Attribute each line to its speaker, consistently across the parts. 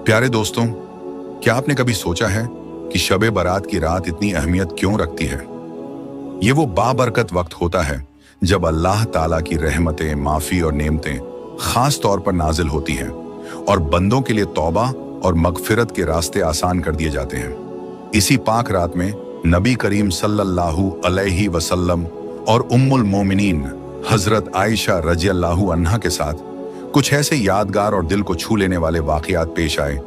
Speaker 1: प्यारे दोस्तों, क्या आपने कभी सोचा है कि शबे बारात की रात इतनी अहमियत क्यों रखती है? ये वो बाबरकत वक्त होता है जब अल्लाह ताला की रहमतें, माफी और नेमतें खास तौर पर नाजिल होती हैं और बंदों के लिए तौबा और मगफिरत के रास्ते आसान कर दिए जाते हैं। इसी पाक रात में नबी करीम सल्लल्लाहु अलैहि वसल्लम और उम्मुल मोमिनीन हजरत आयशा रजी अल्लाहु अन्हा के साथ कुछ ऐसे यादगार और दिल को छू लेने वाले वाकयात पेश आए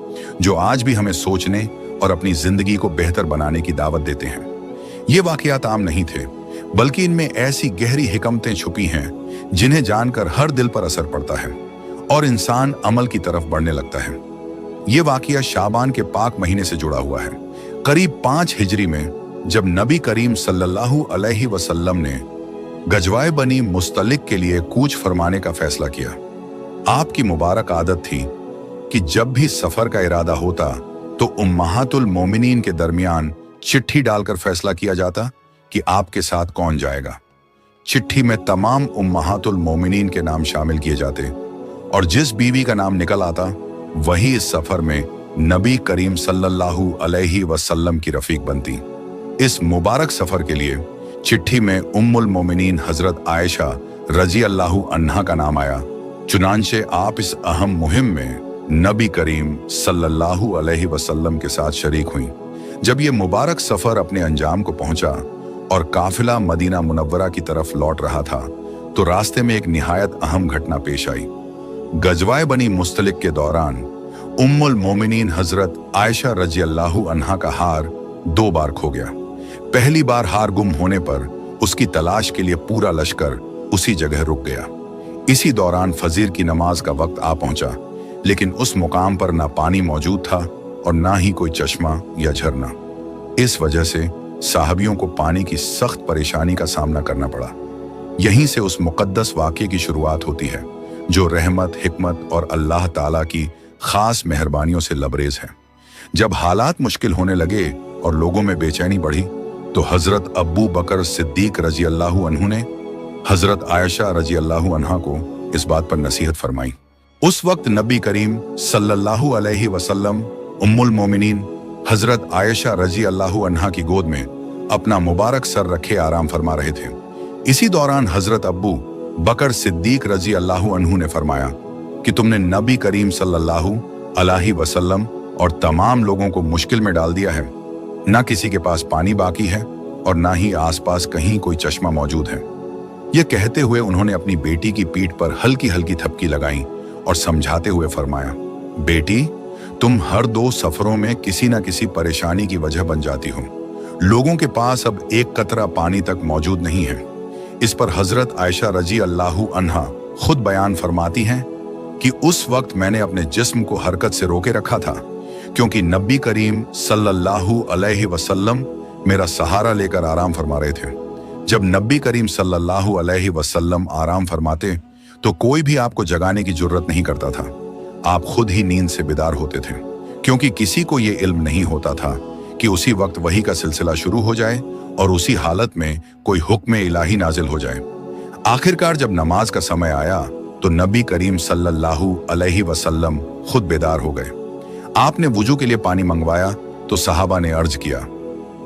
Speaker 1: जो आज भी हमें सोचने और अपनी जिंदगी को बेहतर बनाने की दावत देते हैं। ये वाकयात आम नहीं थे, बल्कि इनमें ऐसी गहरी हिकमतें छुपी हैं जिन्हें जानकर हर दिल पर असर पड़ता है और इंसान अमल की तरफ बढ़ने लगता है। ये वाकया शाबान के पाक महीने से जुड़ा हुआ है। करीब 5 हिजरी में जब नबी करीम सल्लल्लाहु अलैहि वसल्लम ने गजवाए बनी मुस्तलिक के लिए कूच फरमाने का फैसला किया। आपकी मुबारक आदत थी कि जब भी सफर का इरादा होता तो उम्महातुल मोमिनीन के दरमियान चिट्ठी डालकर फैसला किया जाता कि आपके साथ कौन जाएगा। चिट्ठी में तमाम उम्महातुल मोमिनीन के नाम शामिल किए जाते और जिस बीवी का नाम निकल आता वही इस सफर में नबी करीम सल्लल्लाहु अलैहि वसल्लम की रफीक बनती। इस मुबारक सफर के लिए चिट्ठी में उम्मुल मोमिनीन हजरत आयशा रजी अल्लाहु अन्हा का नाम आया। चुनांचे आप इस अहम मुहिम में नबी करीम सल्लल्लाहु अलैहि वसल्लम के साथ शरीक हुई। जब ये मुबारक सफर अपने अंजाम को पहुंचा और काफिला मदीना मुनव्वरा की तरफ लौट रहा था तो रास्ते में एक निहायत अहम घटना पेश आई। गजवाए बनी मुस्तलिक के दौरान उम्मुल मोमिनीन हजरत आयशा रजी अल्लाहु अन्हा का हार 2 बार खो गया। पहली बार हार गुम होने पर उसकी तलाश के लिए पूरा लश्कर उसी जगह रुक गया। इसी दौरान फजीर की नमाज का वक्त आ पहुंचा, लेकिन उस मुकाम पर ना पानी मौजूद था और ना ही कोई चश्मा या झरना। इस वजह से साहबियों को पानी की सख्त परेशानी का सामना करना पड़ा। यहीं से उस मुकद्दस वाक़ये की शुरुआत होती है जो रहमत, हिकमत और अल्लाह ताला की खास मेहरबानियों से लबरेज है। जब हालात मुश्किल होने लगे और लोगों में बेचैनी बढ़ी तो हजरत अब्बू बकर सिद्दीक रजी अल्लाहु अन्हु ने हजरत आयशा रजी अल्लाहु अन्हा को इस बात पर नसीहत फरमाई। उस वक्त नबी करीम सल्लल्लाहु अलैहि वसल्लम उम्मुल मोमिनीन हजरत आयशा रजी अल्लाहु अन्हा की गोद में अपना मुबारक सर रखे आराम फरमा रहे थे। इसी दौरान हजरत अब्बू बकर सिद्दीक रजी अल्लाहु अन्हु ने फरमाया कि तुमने नबी करीम सल्लल्लाहु अलैहि वसल्लम और तमाम लोगों को मुश्किल में डाल दिया है। ना किसी के पास पानी बाकी है और ना ही आसपास कहीं कोई चश्मा मौजूद है। यह कहते हुए उन्होंने अपनी बेटी की पीठ पर हल्की हल्की थपकी लगाई और समझाते हुए फरमाया, बेटी, तुम हर 2 सफरों में किसी न किसी परेशानी की वजह बन जाती हो। लोगों के पास अब एक कतरा पानी तक मौजूद नहीं है। इस पर हजरत आयशा रजी अल्लाहु अन्हा खुद बयान फरमाती हैं कि उस वक्त मैंने अपने जिस्म को हरकत से रोके रखा था क्योंकि नबी करीम सल्लल्लाहु अलैहि वसल्लम मेरा सहारा लेकर आराम फरमा रहे थे। जब नबी करीम सल्लल्लाहु अलैहि वसल्लम आराम फरमाते तो कोई भी आपको जगाने की जुर्रत नहीं करता था। आप खुद ही नींद से बेदार होते थे क्योंकि किसी को ये इल्म नहीं होता था कि उसी वक्त वही का सिलसिला शुरू हो जाए और उसी हालत में कोई हुक्म इलाही नाजिल हो जाए। आखिरकार जब नमाज का समय आया तो नबी करीम सल्लल्लाहु अलैहि वसल्लम खुद बेदार हो गए। आपने वुजू के लिए पानी मंगवाया तो सहाबा ने अर्ज किया,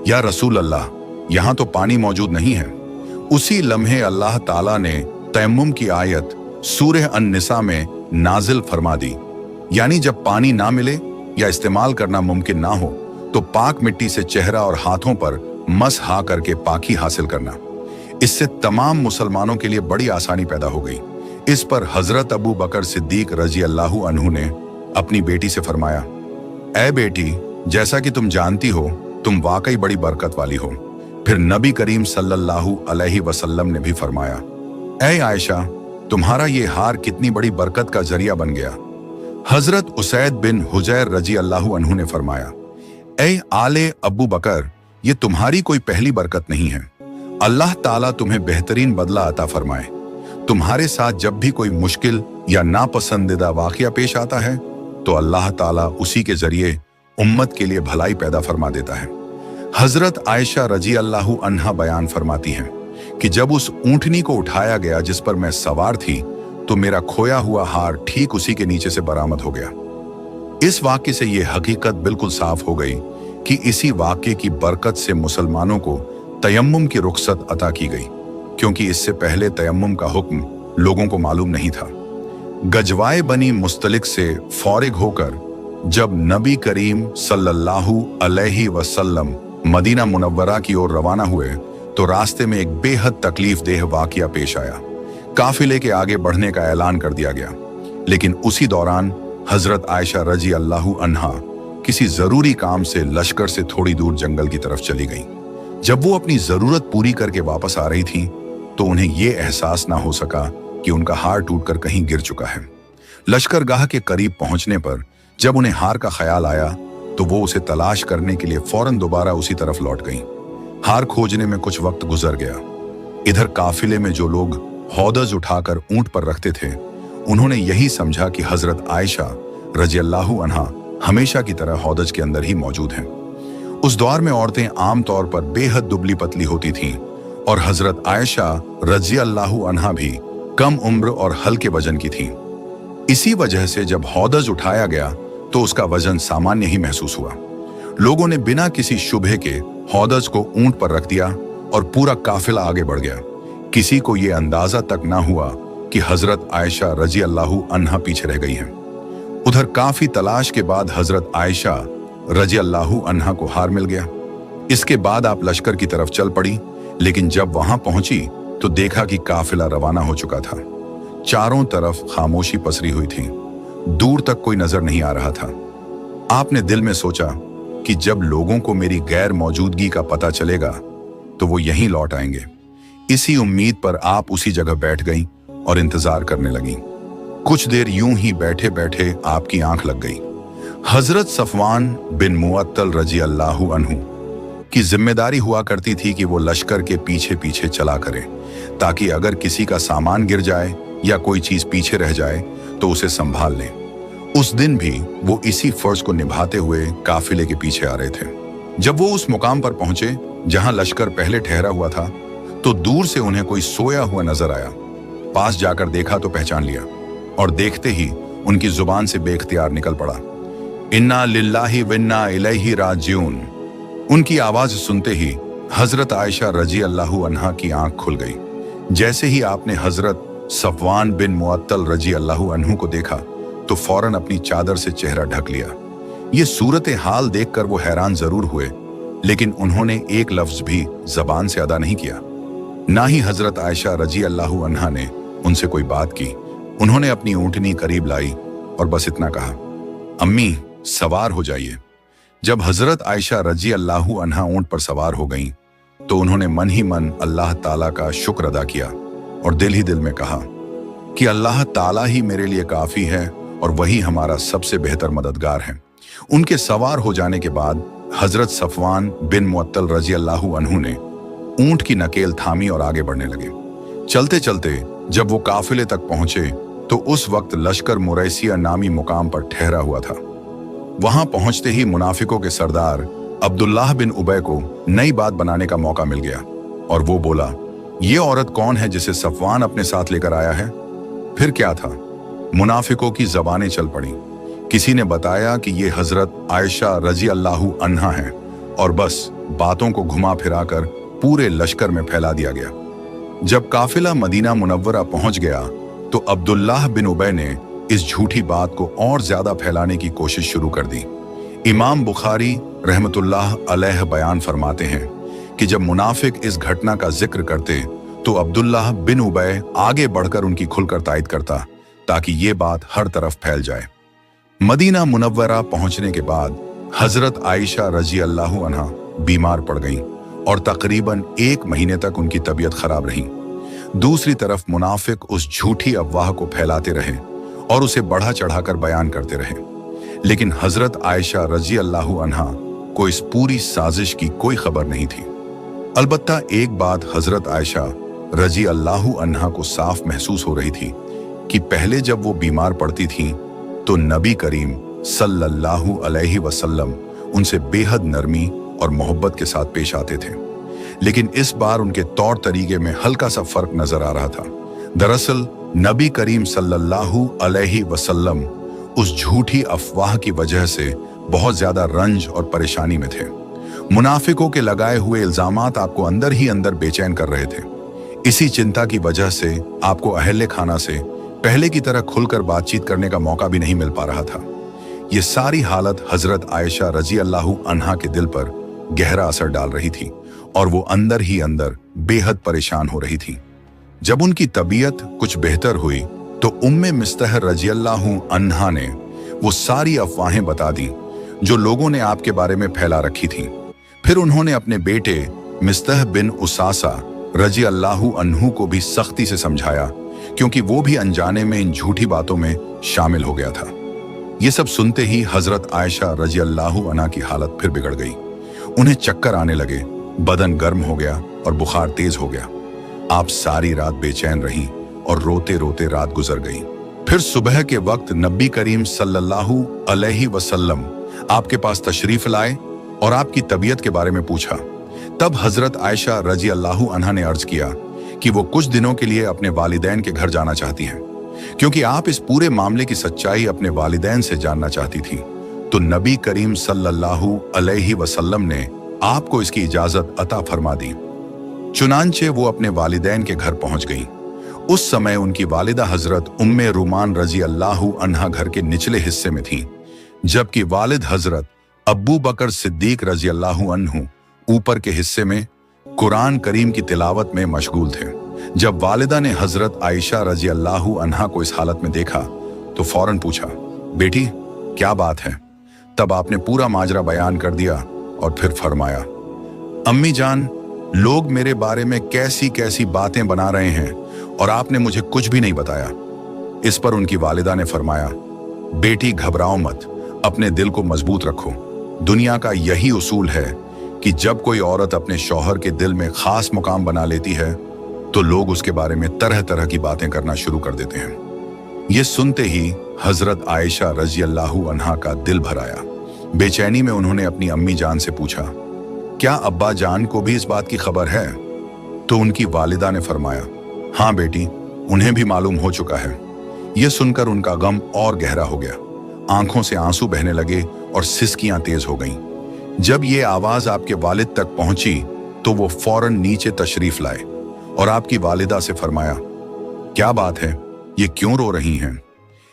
Speaker 1: या रसूल अल्लाह, यहाँ तो पानी मौजूद नहीं है। उसी लम्हे अल्लाह ताला ने तयम्मुम की आयत सूरह अन-निसा में नाजिल फरमा दी, यानी जब पानी ना मिले या इस्तेमाल करना मुमकिन ना हो तो पाक मिट्टी से चेहरा और हाथों पर मसहा करके पाकी हासिल करना। इससे तमाम मुसलमानों के लिए बड़ी आसानी पैदा हो गई। इस पर हजरत अबू बकर सिद्दीक रजी अल्लाहु अन्हु ने अपनी बेटी से फरमाया, ऐ बेटी, जैसा कि तुम जानती हो तुम वाकई बड़ी बरकत वाली हो। फिर नबी करीम सल्लल्लाहु अलैहि वसल्लम ने भी फरमाया, ऐ आयशा, तुम्हारा ये हार कितनी बड़ी बरकत का जरिया बन गया। हजरत उसैद बिन हुजैर रजी अल्लाहु अन्हु ने फरमाया, ऐ आले अब्बू बकर, ये तुम्हारी कोई पहली बरकत नहीं है। अल्लाह ताला तुम्हें बेहतरीन बदला अता फरमाए। तुम्हारे साथ जब भी कोई मुश्किल या नापसंदीदा वाकया पेश आता है तो अल्लाह ताला उसी के जरिए उम्मत के लिए भलाई पैदा फरमा देता है। हजरत आयशा रजी अल्लाहु अन्हा बयान फरमाती हैं कि जब उस ऊंटनी को उठाया गया जिस पर मैं सवार थी तो मेरा खोया हुआ हार ठीक उसी के नीचे से बरामद हो गया। इस वाक्य से यह हकीकत बिल्कुल साफ हो गई कि इसी वाक्य की बरकत से मुसलमानों को तयम्मुम की रुखसत अता की गई, क्योंकि इससे पहले तयम्मुम का हुक्म लोगों को मालूम नहीं था। गजवाए बनी मुस्तलिक से फारिग होकर जब नबी करीम सल्लल्लाहु अलैहि वसल्लम मदीना मुनव्वरा की ओर रवाना हुए तो रास्ते में एक बेहद तकलीफ देह वाकया पेश आया। काफिले के आगे बढ़ने का ऐलान कर दिया गया, लेकिन उसी दौरान हजरत आयशा रजी अल्लाहु अन्हा किसी जरूरी काम से लश्कर से थोड़ी दूर जंगल की तरफ चली गई। जब वो अपनी जरूरत पूरी करके वापस आ रही थी तो उन्हें यह एहसास ना हो सका कि उनका हार टूटकर कहीं गिर चुका है। लश्करगाह के करीब पहुंचने पर जब उन्हें हार का ख्याल आया तो वो उसे तलाश करने के लिए फौरन दोबारा उसी तरफ लौट गईं। हार खोजने में कुछ वक्त गुजर गया। इधर काफिले में जो लोग हौदज उठाकर ऊंट पर रखते थे, उन्होंने यही समझा कि हजरत आयशा रजी अल्लाहु अन्हा हमेशा की तरह हौदज के अंदर ही मौजूद हैं। उस दौर में औरतें आमतौर पर बेहद दुबली पतली होती थीं और हजरत आयशा रजी अल्लाहु अन्हा भी कम उम्र और हल्के वजन की थीं। इसी वजह से जब हौदज उठाया गया तो उसका वजन सामान्य ही महसूस हुआ। लोगों ने बिना किसी शुबहे के हौदज को ऊंट पर रख दिया और पूरा काफिला आगे बढ़ गया। किसी को यह अंदाजा तक ना हुआ कि हजरत आयशा रजी अल्लाहु अन्हा पीछे रह गई हैं। उधर काफी तलाश के बाद हजरत आयशा रजी अल्लाहु अन्हा को हार मिल गया। इसके बाद आप लश्कर की तरफ चल पड़ी, लेकिन जब वहां पहुंची तो देखा कि काफिला रवाना हो चुका था। चारों तरफ खामोशी पसरी हुई थी, दूर तक कोई नजर नहीं आ रहा था। आपने दिल में सोचा कि जब लोगों को मेरी गैर मौजूदगी का पता चलेगा तो वो यहीं लौट आएंगे। इसी उम्मीद पर आप उसी जगह बैठ गईं और इंतजार करने लगीं। कुछ देर यूं ही बैठे बैठे आपकी आंख लग गई। हजरत सफवान बिन मुअत्तल रजी अल्लाहु अन्हु की जिम्मेदारी हुआ करती थी कि वो लश्कर के पीछे पीछे चला करे, ताकि अगर किसी का सामान गिर जाए या कोई चीज पीछे रह जाए तो उसे संभाल लें। उस दिन भी वो इसी फर्ज को निभाते हुए काफिले के पीछे आ रहे थे। जब वो उस मुकाम पर पहुंचे जहां लश्कर पहले ठहरा हुआ था तो दूर से उन्हें कोई सोया हुआ नजर आया। पास जाकर देखा तो पहचान लिया और देखते ही उनकी जुबान से बेख्तियार निकल पड़ा, इन्ना लिल्लाहि व इन्ना इलैहि राजिऊन। उनकी आवाज सुनते ही हजरत आयशा रजी अल्लाहु अन्हा की आंख खुल गई। जैसे ही आपने हजरत सफवान बिन मुअत्तल रजी अल्लाहु अन्हु को देखा तो फौरन अपनी चादर से चेहरा ढक लिया। ये सूरत हाल देखकर वो हैरान जरूर हुए, लेकिन उन्होंने एक लफ्ज भी जबान से अदा नहीं किया। ना ही हजरत आयशा रजी अल्लाहु अन्हा ने उनसे कोई बात की। उन्होंने अपनी ऊंटनी करीब लाई और बस इतना कहा, अम्मी सवार हो जाइए। जब हजरत आयशा रजी अल्लाहु अन्हा ऊंट पर सवार हो गईं, तो उन्होंने मन ही मन अल्लाह ताला का शुक्र अदा किया और दिल ही दिल में कहा कि अल्लाह ताला ही मेरे लिए काफी है और वही हमारा सबसे बेहतर मददगार है। उनके सवार हो जाने के बाद हजरत सफवान बिन मुअत्तल रजी अल्लाहु अन्हु ने ऊंट की नकेल थामी और आगे बढ़ने लगे। चलते चलते जब वो काफिले तक पहुंचे तो उस वक्त लश्कर मुरैसिया नामी मुकाम पर ठहरा हुआ था। वहां पहुंचते ही मुनाफिकों के सरदार अब्दुल्लाह बिन उबय को नई बात बनाने का मौका मिल गया और वो बोला, ये औरत कौन है जिसे सफवान अपने साथ लेकर आया है? फिर क्या था? मुनाफिकों की जबानें चल पड़ी। किसी ने बताया कि ये हजरत आयशा रजी अल्लाहु अन्हा है और बस बातों को घुमा फिराकर पूरे लश्कर में फैला दिया गया। जब काफिला मदीना मुनव्वरा पहुंच गया तो अब्दुल्लाह बिन उबय ने इस झूठी बात को और ज्यादा फैलाने की कोशिश शुरू कर दी। इमाम बुखारी रहमतुल्लाह अलैह बयान फरमाते हैं कि जब मुनाफिक इस घटना का जिक्र करते तो अब्दुल्लाह बिन उबय आगे बढ़कर उनकी खुलकर तायद करता ताकि ये बात हर तरफ फैल जाए। मदीना मुनव्वरा पहुंचने के बाद हजरत आयशा रजी अल्लाहु अन्हा बीमार पड़ गईं और तकरीबन 1 महीने तक उनकी तबीयत खराब रही। दूसरी तरफ मुनाफिक उस झूठी अफवाह को फैलाते रहे और उसे बढ़ा चढ़ाकर बयान करते रहे, लेकिन हजरत आयशा रजी अल्लाहु अन्हा को इस पूरी साजिश की कोई खबर नहीं थी। अलबत्ता एक बात हजरत आयशा रजी अल्लाहु अन्हा को साफ महसूस हो रही थी कि पहले जब वो बीमार पड़ती थी तो नबी करीम सल्लल्लाहु अलैहि वसल्लम उनसे बेहद नरमी और मोहब्बत के साथ पेश आते थे, लेकिन इस बार उनके तौर तरीके में हल्का सा फर्क नजर आ रहा था। दरअसल नबी करीम सल्लल्लाहु अलैहि वसल्लम उस झूठी अफवाह की वजह से बहुत ज्यादा रंज और परेशानी में थे। मुनाफिकों के लगाए हुए इल्जामात आपको अंदर ही अंदर बेचैन कर रहे थे। इसी चिंता की वजह से आपको अहले खाना से पहले की तरह खुलकर बातचीत करने का मौका भी नहीं मिल पा रहा था। ये सारी हालत हजरत आयशा रजी अल्लाहु अन्हा के दिल पर गहरा असर डाल रही थी और वो अंदर ही अंदर बेहद परेशान हो रही थी। जब उनकी तबीयत कुछ बेहतर हुई तो उम्मे मिस्तह रजी अल्लाहु अन्हा ने वो सारी अफवाहें बता दी जो लोगों ने आपके बारे में फैला रखी थी। फिर उन्होंने अपने बेटे मिस्तह बिन उसासा रजी अल्लाहु अन्हु को भी सख्ती से समझाया, क्योंकि वो भी अनजाने में इन झूठी बातों में शामिल हो गया था। ये सब सुनते ही हजरत आयशा रजी अल्लाहु अन्हा की हालत फिर बिगड़ गई। उन्हें चक्कर आने लगे, बदन गर्म हो गया और बुखार तेज हो गया। आप सारी रात बेचैन रहीं और रोते रोते रात गुजर गई। फिर सुबह के वक्त नबी करीम सल्लल्लाहु अलैहि वसल्लम आपके पास तशरीफ लाए और आपकी तबीयत के बारे में पूछा। तब हजरत आयशा रजी अल्लाहु अन्हा ने अर्ज किया कि वो कुछ दिनों के लिए अपने वालिदैन के घर जाना चाहती हैं, क्योंकि आप इस पूरे मामले की सच्चाई अपने वालिदैन से जानना चाहती थी। तो नबी करीम सल्लल्लाहु अलैहि वसल्लम ने आपको इसकी इजाजत अता फरमा दी। चुनांचे वो अपने वालिदैन के घर पहुंच गईं। उस समय उनकी वालिदा हजरत उम्मे रुमान रजी अल्लाहु अन्हा घर के निचले हिस्से में थी, जबकि वालिद हजरत अब्बू बकर सिद्दीक रजी अल्लाहु अन्हु ऊपर के हिस्से में कुरान करीम की तिलावत में मशगूल थे। जब वालिदा ने हजरत आयशा रजी अल्लाहु अन्हा को इस हालत में देखा तो फौरन पूछा, बेटी क्या बात है? तब आपने पूरा माजरा बयान कर दिया और फिर फरमाया, अम्मी जान, लोग मेरे बारे में कैसी कैसी बातें बना रहे हैं और आपने मुझे कुछ भी नहीं बताया। इस पर उनकी वालिदा ने फरमाया, बेटी घबराओ मत, अपने दिल को मजबूत रखो। दुनिया का यही उसूल है कि जब कोई औरत अपने शौहर के दिल में खास मुकाम बना लेती है तो लोग उसके बारे में तरह तरह की बातें करना शुरू कर देते हैं। ये सुनते ही हजरत आयशा रजी अल्लाहु अन्हा का दिल भर आया। बेचैनी में उन्होंने अपनी अम्मी जान से पूछा, क्या अब्बा जान को भी इस बात की खबर है? तो उनकी वालिदा ने फरमाया, हाँ बेटी, उन्हें भी मालूम हो चुका है। यह सुनकर उनका गम और गहरा हो गया। आंखों से आंसू बहने लगे और सिसकियां तेज हो गईं। जब ये आवाज आपके वालिद तक पहुंची तो वो फौरन नीचे तशरीफ लाए और आपकी वालिदा से फरमाया, क्या बात है, ये क्यों रो रही हैं?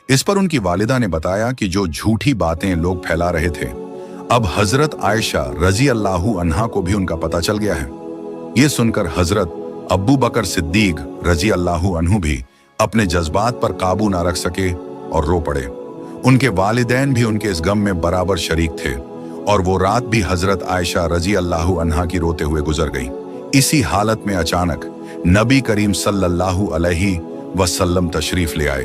Speaker 1: इस पर उनकी वालिदा ने बताया कि जो झूठी बातें लोग फैला रहे थे, अब हजरत आयशा रजी अल्लाहु अन्हा को भी उनका पता चल गया है। ये सुनकर हजरत अब्बू बकर सिद्दीक रजी अल्लाहु अन्हु भी अपने जज्बात पर काबू ना रख सके और रो पड़े। उनके वालिदैन भी उनके इस गम में बराबर शरीक थे और वो रात भी हजरत आयशा रजी अल्लाहु अन्हा की रोते हुए गुजर गई। इसी हालत में अचानक नबी करीम सल्लल्लाहु अलैहि वसल्लम तशरीफ ले आए।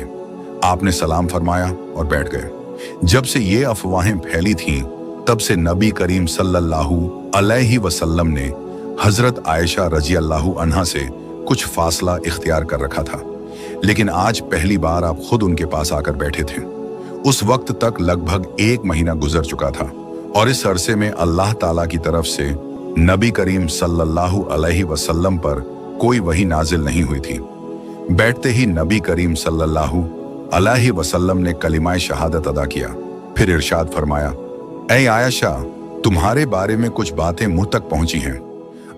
Speaker 1: आपने सलाम फरमाया और बैठ गए। जब से ये अफवाहें फैली थीं, तब से नबी करीम सल्लल्लाहु अलैहि वसल्लम ने हजरत आयशा रजी अल्लाहु अन्हा से कुछ फासला इख्तियार कर रखा था, लेकिन आज पहली बार आप खुद उनके पास आकर बैठे थे। उस वक्त तक लगभग 1 महीना गुजर चुका था और इस अरसे में अल्लाह ताला की तरफ से नबी करीम सल्लल्लाहु अलैहि वसल्लम पर कोई वही नाजिल नहीं हुई थी। बैठते ही नबी करीम सल्लल्लाहु अलैहि वसल्लम ने कलिमाए शहादत अदा किया। फिर इरशाद फरमाया, ऐ आयशा, तुम्हारे बारे में कुछ बातें मुझ तक पहुंची हैं।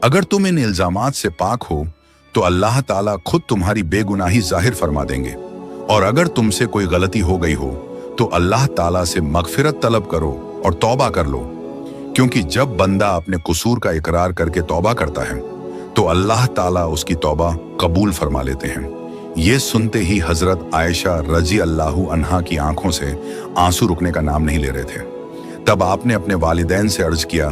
Speaker 1: अगर तुम इन इल्जामात से पाक हो तो अल्लाह ताला खुद तुम्हारी बेगुनाही जाहिर फरमा देंगे, और अगर तुमसे कोई गलती हो गई हो तो अल्लाह ताला से मगफिरत तलब करो और तौबा कर लो, क्योंकि जब बंदा अपने कसूर का इकरार करके तौबा करता है तो अल्लाह ताला उसकी तौबा कबूल फरमा लेते हैं। ये सुनते ही हजरत आयशा रजी अल्लाहु अन्हा की आंखों से आंसू रुकने का नाम नहीं ले रहे थे। तब आपने अपने वालिदैन से अर्ज किया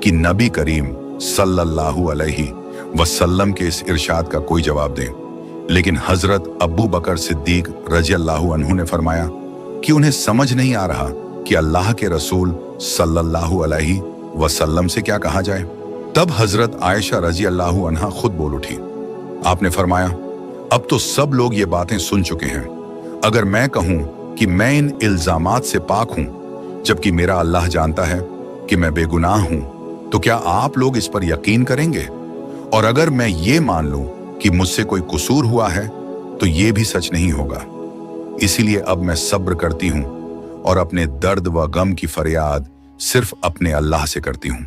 Speaker 1: कि नबी करीम सल्लल्लाहु अलैहि वसल्लम के इस इरशाद का कोई जवाब दें, लेकिन हजरत अब्बू बकर सिद्दीक रजी अल्लाहु अन्हु ने फरमाया कि उन्हें समझ नहीं आ रहा कि अल्लाह के रसूल सल्लल्लाहु अलैहि वसल्लम से क्या कहा जाए। तब हजरत आयशा रजी अल्लाहु अन्हा खुद बोल उठी। आपने फरमाया, अब तो सब लोग ये बातें सुन चुके हैं। अगर मैं कहूं कि मैं इन इल्जामात से पाक हूं, जबकि मेरा अल्लाह जानता है कि मैं बेगुनाह हूं, तो क्या आप लोग इस पर यकीन करेंगे? और अगर मैं ये मान लूं कि मुझसे कोई कसूर हुआ है तो ये भी सच नहीं होगा। इसीलिए अब मैं सब्र करती हूं और अपने दर्द व गम की फरियाद सिर्फ अपने अल्लाह से करती हूँ।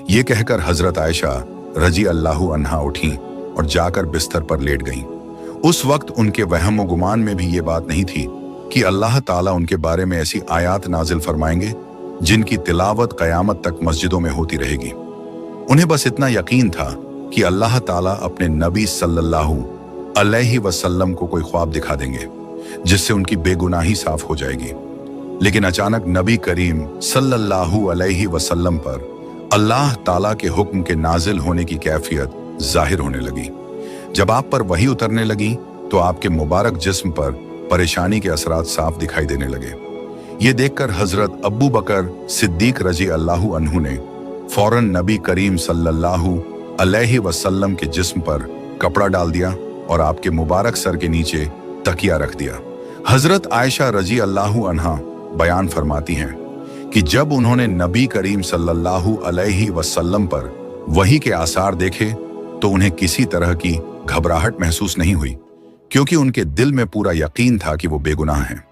Speaker 1: ये कहकर हजरत आयशा रजी अल्लाहु अन्हा उठी और जाकर बिस्तर पर लेट गईं। उस वक्त उनके वहम व गुमान में भी ये बात नहीं थी कि अल्लाह ताला उनके बारे में ऐसी आयात नाजिल फरमाएंगे जिनकी तिलावत कयामत तक मस्जिदों में होती रहेगी। उन्हें बस इतना यकीन था कि अल्लाह ताला अपने नबी सल्लल्लाहु अलैहि वसल्लम को कोई ख्वाब दिखा देंगे जिससे उनकी बेगुनाही साफ हो जाएगी। लेकिन अचानक नबी करीम सल्लल्लाहु अलैहि वसल्लम पर अल्लाह ताला के हुक्म के नाजिल होने की कैफियत जाहिर होने लगी। जब आप पर वही उतरने लगी तो आपके मुबारक जिस्म पर परेशानी के असरात साफ दिखाई देने लगे। ये देखकर हजरत अब्बू बकर सिद्दीक रजी अल्लाहु अन्हु ने फौरन नबी करीम सल्लल्लाहु अलैहि वसल्लम के जिस्म पर कपड़ा डाल दिया और आपके मुबारक सर के नीचे तकिया रख दिया। हजरत आयशा रजी अल्लाहु अन्हा बयान फरमाती हैं कि जब उन्होंने नबी करीम सल्लल्लाहु अलैहि वसल्लम पर वही के आसार देखे तो उन्हें किसी तरह की घबराहट महसूस नहीं हुई, क्योंकि उनके दिल में पूरा यकीन था कि वो बेगुनाह हैं।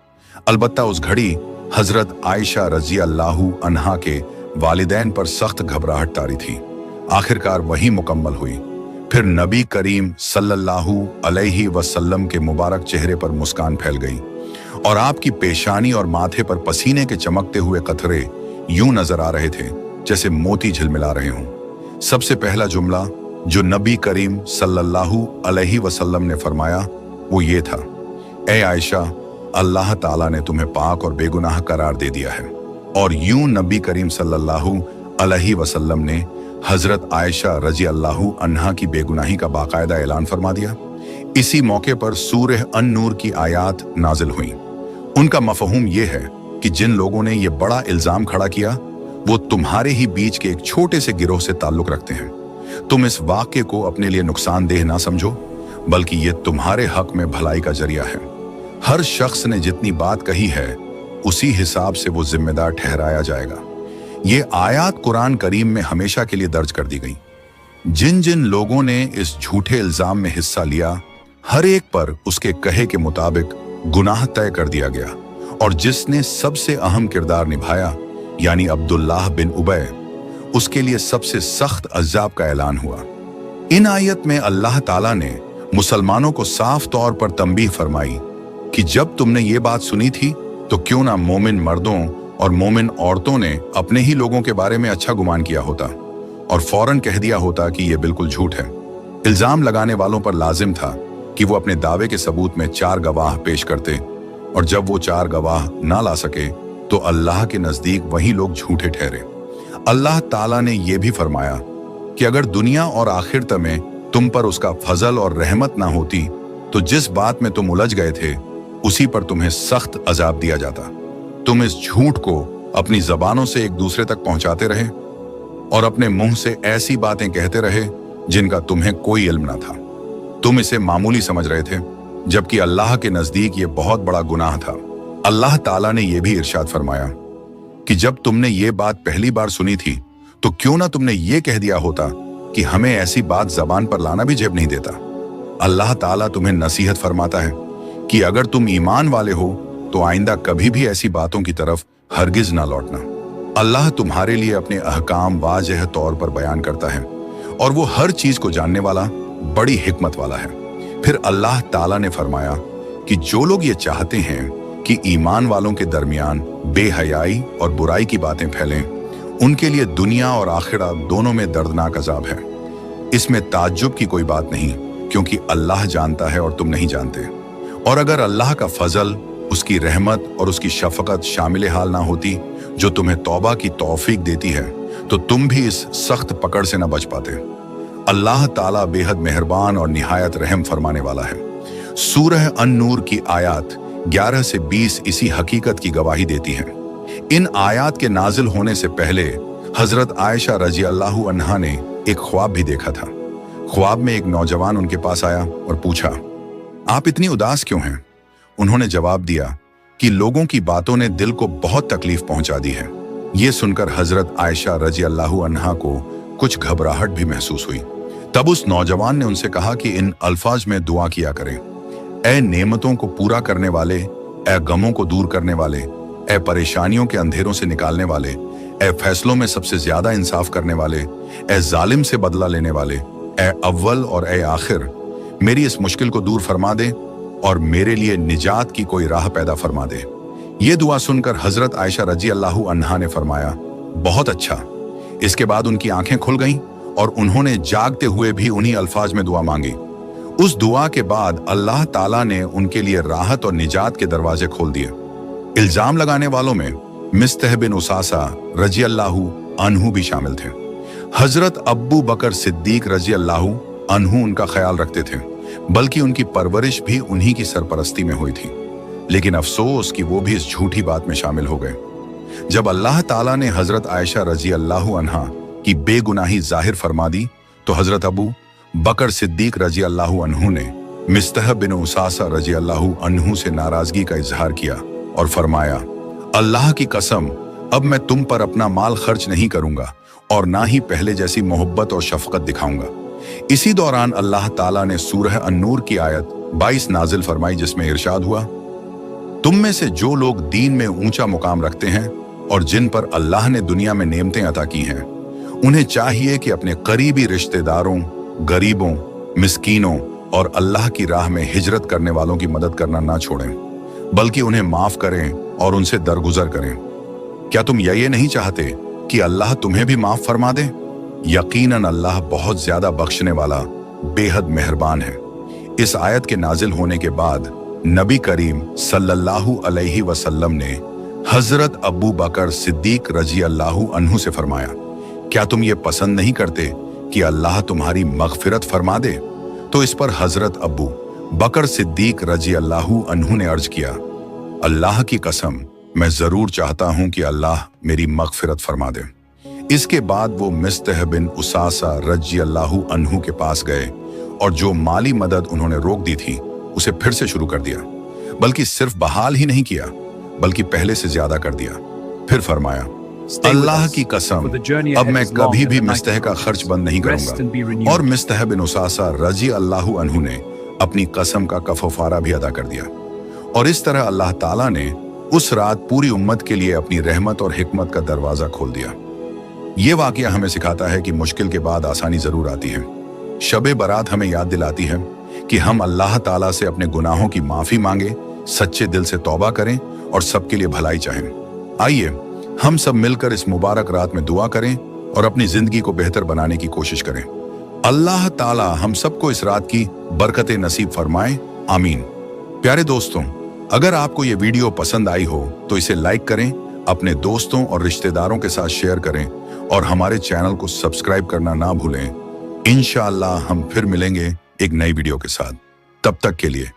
Speaker 1: अलबत्ता उस घड़ी हजरत आयशा रजी अल्लाहु अन्हा के वालिदैन पर सख्त घबराहट तारी थी। आखिरकार वही मुकम्मल हुई। फिर नबी करीम सल्लल्लाहु अलैहि वसल्लम के मुबारक चेहरे पर मुस्कान फैल गई और आपकी पेशानी और माथे पर पसीने के चमकते हुए कतरे यूं नजर आ रहे थे जैसे मोती झिलमिला रहे हों। सबसे पहला जुमला जो नबी करीम सल्लल्लाहु अलैहि वसल्लम ने फरमाया वो ये था, ए आयशा, अल्लाह ताला ने तुम्हें पाक और बेगुनाह करार दे दिया है। और यूं नबी करीम सल्लल्लाहु अलैहि वसल्लम ने हजरत आयशा रजी अल्लाहु अन्हा की बेगुनाही का बाकायदा ऐलान फरमा दिया। इसी मौके पर सूरह अन-नूर की आयात नाजिल हुई। उनका मफहूम ये है कि जिन लोगों ने ये बड़ा इल्जाम खड़ा किया वो तुम्हारे ही बीच के एक छोटे से गिरोह से ताल्लुक रखते हैं। तुम इस वाक़े को अपने लिए नुकसानदेह ना समझो, बल्कि ये तुम्हारे हक में भलाई का जरिया है। हर शख्स ने जितनी बात कही है उसी हिसाब से वो जिम्मेदार ठहराया जाएगा। ये आयत कुरान करीम में हमेशा के लिए दर्ज कर दी गई। जिन जिन लोगों ने इस झूठे इल्जाम में हिस्सा लिया, हर एक पर उसके कहे के मुताबिक गुनाह तय कर दिया गया, और जिसने सबसे अहम किरदार निभाया यानी अब्दुल्लाह बिन उबय, उसके लिए सबसे सख्त अज़ाब का ऐलान हुआ। इन आयत में अल्लाह ताला ने मुसलमानों को साफ तौर पर तंबीह फरमाई कि जब तुमने ये बात सुनी थी तो क्यों ना मोमिन मर्दों और मोमिन औरतों ने अपने ही लोगों के बारे में अच्छा गुमान किया होता और फौरन कह दिया होता कि यह बिल्कुल झूठ है। इल्जाम लगाने वालों पर लाजिम था कि वो अपने दावे के सबूत में 4 गवाह पेश करते, और जब वो 4 गवाह ना ला सके तो अल्लाह के नजदीक वही लोग झूठे ठहरे। अल्लाह ताला ने यह भी फरमाया कि अगर दुनिया और आखिरत में तुम पर उसका फजल और रहमत ना होती तो जिस बात में तुम उलझ गए थे उसी पर तुम्हें सख्त अजाब दिया जाता। तुम इस झूठ को अपनी जबानों से एक दूसरे तक पहुंचाते रहे और अपने मुंह से ऐसी बातें कहते रहे जिनका तुम्हें कोई इल्म ना था। तुम इसे मामूली समझ रहे थे, जबकि अल्लाह के नजदीक ये बहुत बड़ा गुनाह था। अल्लाह ताला ने यह भी इरशाद फरमाया कि जब तुमने ये बात पहली बार सुनी थी तो क्यों ना तुमने ये कह दिया होता कि हमें ऐसी बात जबान पर लाना भी जेब नहीं देता। अल्लाह ताला तुम्हें नसीहत फरमाता है कि अगर तुम ईमान वाले हो तो आइंदा कभी भी ऐसी बातों की तरफ हरगिज ना लौटना। अल्लाह तुम्हारे लिए अपने अहकाम वाज़ेह तौर पर बयान करता है और वो हर चीज को जानने वाला बड़ी हिकमत वाला है। फिर अल्लाह ताला ने फरमाया कि जो लोग ये चाहते हैं कि ईमान वालों के दरमियान बेहयाई और बुराई की बातें फैलें, उनके लिए दुनिया और आखिरत दोनों में दर्दनाक अजाब है। इसमें ताज्जुब की कोई बात नहीं, क्योंकि अल्लाह जानता है और तुम नहीं जानते। और अगर अल्लाह का फजल, उसकी रहमत और उसकी शफकत शामिल हाल ना होती जो तुम्हें तौबा की तौफीक देती है, तो तुम भी इस सख्त पकड़ से न बच पाते। अल्लाह ताला बेहद मेहरबान और निहायत रहम फरमाने वाला है। सूरह अन-नूर की आयत 11 से 20 इसी हकीकत की गवाही देती हैं। इन आयत के नाजिल होने से पहले हजरत आयशा रजी अल्लाहु अन्हा ने एक ख्वाब भी देखा था। ख्वाब में एक नौजवान उनके पास आया और पूछा, आप इतनी उदास क्यों हैं? उन्होंने जवाब दिया कि लोगों की बातों ने दिल को बहुत तकलीफ पहुंचा दी है। ये सुनकर हजरत आयशा रजी अल्लाहु अन्हा को कुछ घबराहट भी महसूस हुई। तब उस नौजवान ने उनसे कहा कि इन अल्फाज में दुआ किया करें, ए नेमतों को पूरा करने वाले, ए गमों को दूर करने वाले, ए परेशानियों के अंधेरों से निकालने वाले, ए फैसलों में सबसे ज्यादा इंसाफ करने वाले, ए जालिम से बदला लेने वाले, ए अव्वल और ए आखिर, मेरी इस मुश्किल को दूर फरमा दे और मेरे लिए निजात की कोई राह पैदा फरमा दे। ये दुआ सुनकर हजरत आयशा रजी अल्लाहु अन्हा ने फरमाया, बहुत अच्छा। इसके बाद उनकी आंखें खुल गईं और उन्होंने जागते हुए भी उन्हीं अल्फाज में दुआ मांगी। उस दुआ के बाद अल्लाह ताला ने उनके लिए राहत और निजात के दरवाजे खोल दिए। इल्जाम लगाने वालों में मिस्तह बिन उसासा रजी अल्लाहु अन्हु भी शामिल थे। हजरत अब्बू बकर सिद्दीक रजी अल्लाहु अन्हु उनका ख्याल रखते थे, बल्कि उनकी परवरिश भी उन्हीं की सरपरस्ती में हुई थी। लेकिन अफसोस कि वो भी इस झूठी बात में शामिल हो गए। जब अल्लाह ताला ने हजरत आयशा रजी अल्लाहु अन्हा की बेगुनाही जाहिर फरमा दी, तो हजरत अबू बकर सिद्दीक रजी अल्लाहु अन्हु ने मिस्तह बिन उसासा रजी अल्लाहु अन्हु से नाराजगी का इजहार किया और फरमाया, अल्लाह की कसम, अब मैं तुम पर अपना माल खर्च नहीं करूंगा और ना ही पहले जैसी मोहब्बत और शफकत दिखाऊंगा। इसी दौरान अल्लाह ताला ने सूरह अन-नूर की आयत 22 नाजिल फरमाई, जिसमें इरशाद हुआ, तुम में से जो लोग दीन में ऊंचा मुकाम रखते हैं और जिन पर अल्लाह ने दुनिया में नेमतें अता की हैं, उन्हें चाहिए कि अपने करीबी रिश्तेदारों, गरीबों, मिस्कीनों और अल्लाह की राह में हिजरत करने वालों की मदद करना ना छोड़ें, बल्कि उन्हें माफ करें और उनसे दरगुजर करें। क्या तुम ये नहीं चाहते कि अल्लाह तुम्हें भी माफ फरमा दे? यकीनन अल्लाह बहुत ज्यादा बख्शने वाला, बेहद मेहरबान है। इस आयत के नाजिल होने के बाद नबी करीम सल्लल्लाहु अलैहि वसल्लम ने हजरत अबू बकर सिद्दीक रजी अल्लाहु अन्हु से फरमाया, क्या तुम ये पसंद नहीं करते कि अल्लाह तुम्हारी मगफिरत फरमा दे? तो इस पर हजरत अबू बकर सिद्दीक रजी अल्लाहु अन्हु ने अर्ज किया, अल्लाह की कसम, मैं जरूर चाहता हूं कि अल्लाह मेरी मगफिरत फरमा दे। इसके बाद वो मिस्तह बिन उसासा रजी अल्लाहु अन्हु के पास गए और जो माली मदद उन्होंने रोक दी थी उसे फिर से शुरू कर दिया, बल्कि सिर्फ बहाल ही नहीं किया बल्कि पहले से ज्यादा कर दिया। फिर फरमाया, अल्लाह की कसम, अब मैं कभी भी मिस्तह का खर्च बंद नहीं करूंगा। और मिस्तह बिन उसासा रजी अल्लाहु अन्हु ने अपनी कसम का कफारा भी अदा कर दिया। और इस तरह अल्लाह ताला ने उस रात पूरी उम्मत के लिए अपनी रहमत और हिकमत का दरवाजा खोल दिया। ये वाकया हमें सिखाता है कि मुश्किल के बाद आसानी जरूर आती है। शबे बारात हमें याद दिलाती है कि हम अल्लाह ताला से अपने गुनाहों की माफी मांगे, सच्चे दिल से तौबा करें और सबके लिए भलाई चाहें। आइए हम सब मिलकर इस मुबारक रात में दुआ करें और अपनी जिंदगी को बेहतर बनाने की कोशिश करें। अल्लाह ताला हम सबको इस रात की बरकतें नसीब फरमाए, आमीन। प्यारे दोस्तों, अगर आपको ये वीडियो पसंद आई हो तो इसे लाइक करें, अपने दोस्तों और रिश्तेदारों के साथ शेयर करें और हमारे चैनल को सब्सक्राइब करना ना भूलें। इंशाअल्लाह हम फिर मिलेंगे एक नई वीडियो के साथ। तब तक के लिए